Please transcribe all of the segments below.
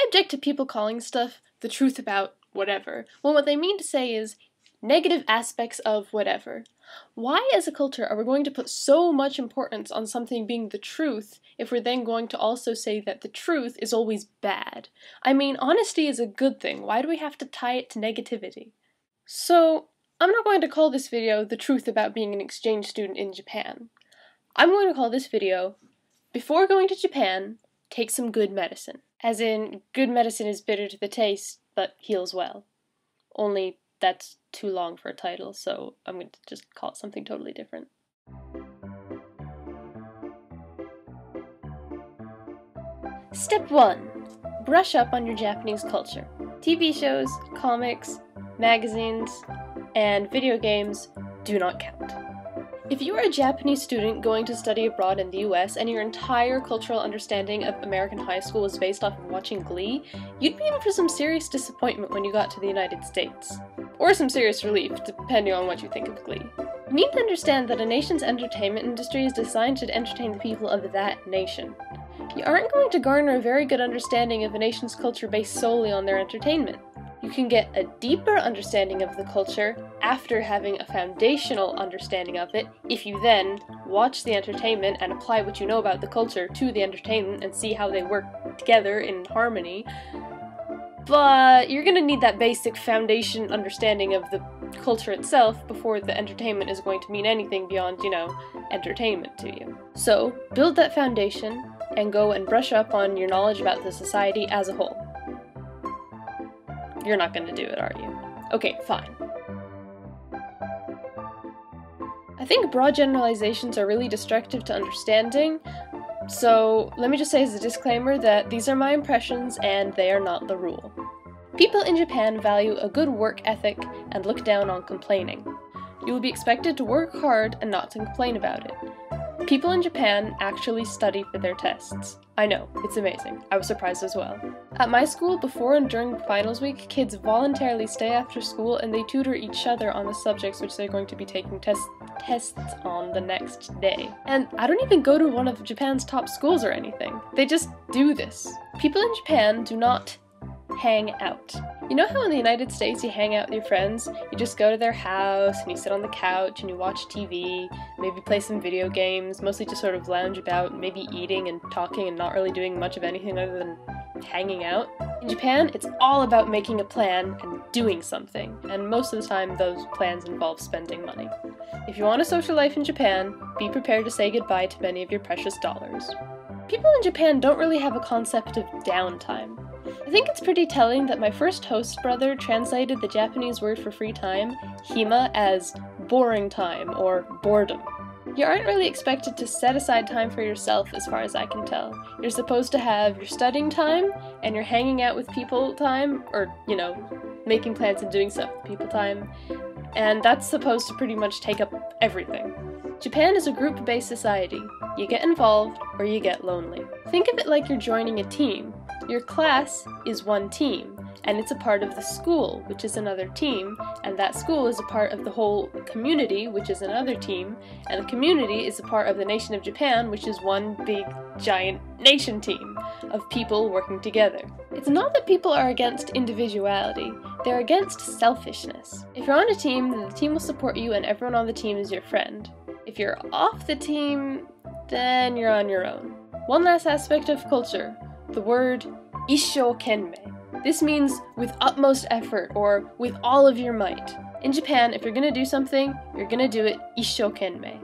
object to people calling stuff the truth about whatever, when what they mean to say is negative aspects of whatever. Why, as a culture, are we going to put so much importance on something being the truth if we're then going to also say that the truth is always bad? I mean, honesty is a good thing. Why do we have to tie it to negativity? So, I'm not going to call this video the truth about being an exchange student in Japan. I'm going to call this video, before going to Japan, take some good medicine. As in, good medicine is bitter to the taste, but heals well. Only that's too long for a title, so I'm going to just call it something totally different. Step 1. Brush up on your Japanese culture. TV shows, comics, magazines, and video games do not count. If you are a Japanese student going to study abroad in the US and your entire cultural understanding of American high school was based off of watching Glee, you'd be in for some serious disappointment when you got to the United States. Or some serious relief, depending on what you think of Glee. You need to understand that a nation's entertainment industry is designed to entertain the people of that nation. You aren't going to garner a very good understanding of a nation's culture based solely on their entertainment. You can get a deeper understanding of the culture after having a foundational understanding of it if you then watch the entertainment and apply what you know about the culture to the entertainment and see how they work together in harmony. But you're gonna need that basic foundation understanding of the culture itself before the entertainment is going to mean anything beyond, entertainment to you. So, build that foundation and go and brush up on your knowledge about the society as a whole. You're not gonna do it, are you? Okay, fine. I think broad generalizations are really destructive to understanding, so let me just say as a disclaimer that these are my impressions and they are not the rule. People in Japan value a good work ethic and look down on complaining. You will be expected to work hard and not to complain about it. People in Japan actually study for their tests. I know, it's amazing. I was surprised as well. At my school, before and during finals week, kids voluntarily stay after school and they tutor each other on the subjects which they're going to be taking tests on the next day. And I don't even go to one of Japan's top schools or anything. They just do this. People in Japan do not hang out. You know how in the United States you hang out with your friends? You just go to their house and you sit on the couch and you watch TV, maybe play some video games, mostly just sort of lounge about, maybe eating and talking and not really doing much of anything other than hanging out. In Japan, it's all about making a plan and doing something, and most of the time those plans involve spending money. If you want a social life in Japan, be prepared to say goodbye to many of your precious dollars. People in Japan don't really have a concept of downtime. I think it's pretty telling that my first host brother translated the Japanese word for free time, hima, as boring time or boredom. You aren't really expected to set aside time for yourself as far as I can tell. You're supposed to have your studying time and your hanging out with people time, or, making plans and doing stuff with people time, and that's supposed to pretty much take up everything. Japan is a group-based society. You get involved or you get lonely. Think of it like you're joining a team. Your class is one team, and it's a part of the school, which is another team, and that school is a part of the whole community, which is another team, and the community is a part of the nation of Japan, which is one big, giant nation team of people working together. It's not that people are against individuality, they're against selfishness. If you're on a team, then the team will support you and everyone on the team is your friend. If you're off the team, then you're on your own. One last aspect of culture. The word isshokenmei. This means with utmost effort or with all of your might. In Japan, if you're gonna do something, you're gonna do it isshokenmei.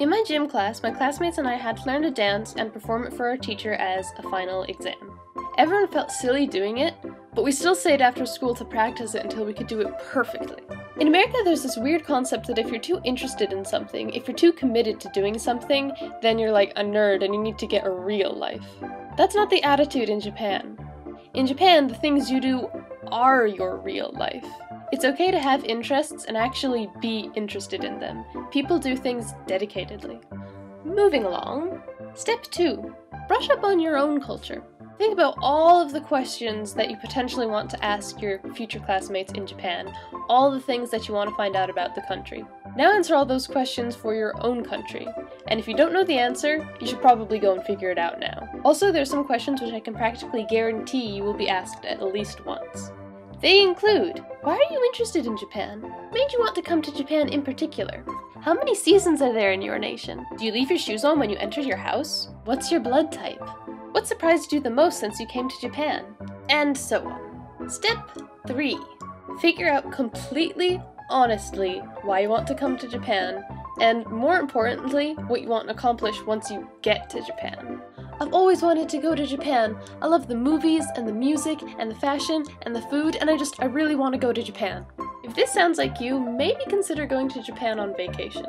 In my gym class, my classmates and I had to learn to dance and perform it for our teacher as a final exam. Everyone felt silly doing it, but we still stayed after school to practice it until we could do it perfectly. In America, there's this weird concept that if you're too interested in something, if you're too committed to doing something, then you're like a nerd and you need to get a real life. That's not the attitude in Japan. In Japan, the things you do are your real life. It's okay to have interests and actually be interested in them. People do things dedicatedly. Moving along. Step 2. Brush up on your own culture. Think about all of the questions that you potentially want to ask your future classmates in Japan, all the things that you want to find out about the country. Now answer all those questions for your own country. And if you don't know the answer, you should probably go and figure it out now. Also, there's some questions which I can practically guarantee you will be asked at least once. They include, why are you interested in Japan? What made you want to come to Japan in particular? How many seasons are there in your nation? Do you leave your shoes on when you enter your house? What's your blood type? What surprised you the most since you came to Japan? And so on. Step 3. Figure out completely honestly why you want to come to Japan, and more importantly, what you want to accomplish once you get to Japan. I've always wanted to go to Japan. I love the movies and the music and the fashion and the food, and I really want to go to Japan. If this sounds like you, maybe consider going to Japan on vacation.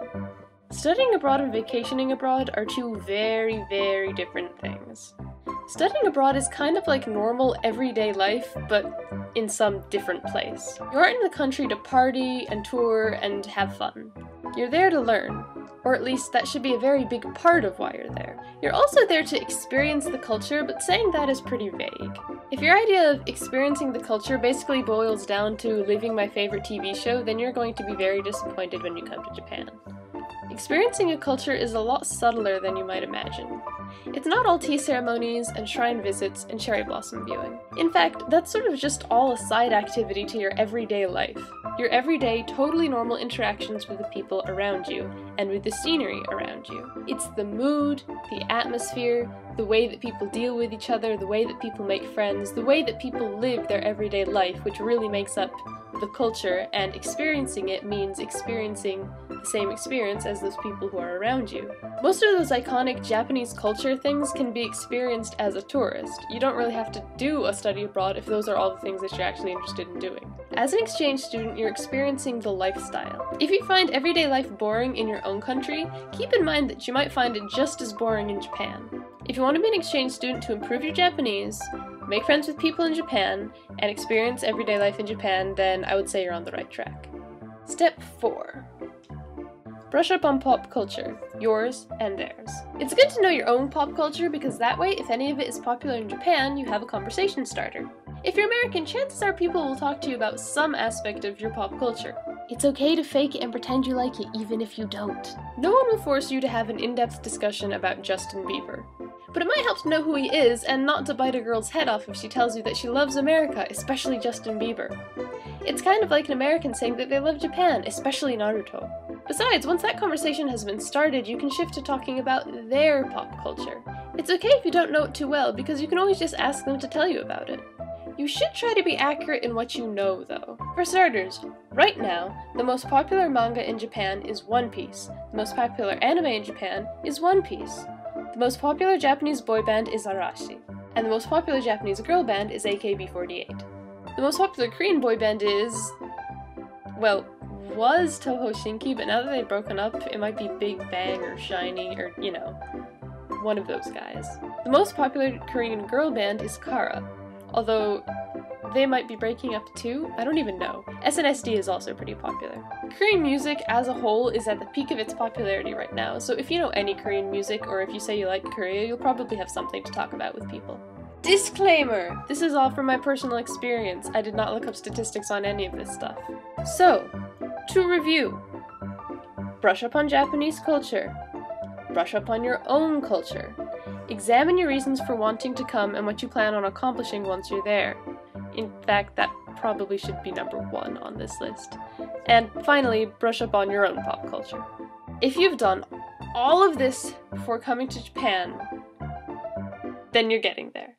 Studying abroad and vacationing abroad are two very, very different things. Studying abroad is kind of like normal everyday life, but in some different place. You aren't in the country to party and tour and have fun. You're there to learn, or at least that should be a very big part of why you're there. You're also there to experience the culture, but saying that is pretty vague. If your idea of experiencing the culture basically boils down to living my favorite TV show, then you're going to be very disappointed when you come to Japan. Experiencing a culture is a lot subtler than you might imagine. It's not all tea ceremonies and shrine visits and cherry blossom viewing. In fact, that's sort of just all a side activity to your everyday life. Your everyday, totally normal interactions with the people around you, and with the scenery around you. It's the mood, the atmosphere, the way that people deal with each other, the way that people make friends, the way that people live their everyday life, which really makes up the culture, and experiencing it means experiencing the same experience as those people who are around you. Most of those iconic Japanese culture things can be experienced as a tourist. You don't really have to do a study abroad if those are all the things that you're actually interested in doing. As an exchange student, you're experiencing the lifestyle. If you find everyday life boring in your own country, keep in mind that you might find it just as boring in Japan. If you want to be an exchange student to improve your Japanese, make friends with people in Japan, and experience everyday life in Japan, then I would say you're on the right track. Step 4. Brush up on pop culture, yours and theirs. It's good to know your own pop culture because that way, if any of it is popular in Japan, you have a conversation starter. If you're American, chances are people will talk to you about some aspect of your pop culture. It's okay to fake it and pretend you like it even if you don't. No one will force you to have an in-depth discussion about Justin Bieber. But it might help to know who he is and not to bite a girl's head off if she tells you that she loves America, especially Justin Bieber. It's kind of like an American saying that they love Japan, especially Naruto. Besides, once that conversation has been started, you can shift to talking about their pop culture. It's okay if you don't know it too well, because you can always just ask them to tell you about it. You should try to be accurate in what you know, though. For starters, right now, the most popular manga in Japan is One Piece. The most popular anime in Japan is One Piece. The most popular Japanese boy band is Arashi. And the most popular Japanese girl band is AKB48. The most popular Korean boy band is... well, was Toho Shinki, but now that they've broken up, it might be Big Bang or SHINee or, you know, one of those guys. The most popular Korean girl band is Kara, although they might be breaking up too? I don't even know. SNSD is also pretty popular. Korean music as a whole is at the peak of its popularity right now, so if you know any Korean music or if you say you like Korea, you'll probably have something to talk about with people. Disclaimer! This is all from my personal experience. I did not look up statistics on any of this stuff. So, to review. Brush up on Japanese culture. Brush up on your own culture. Examine your reasons for wanting to come and what you plan on accomplishing once you're there. In fact, that probably should be number 1 on this list. And finally, brush up on your own pop culture. If you've done all of this before coming to Japan, then you're getting there.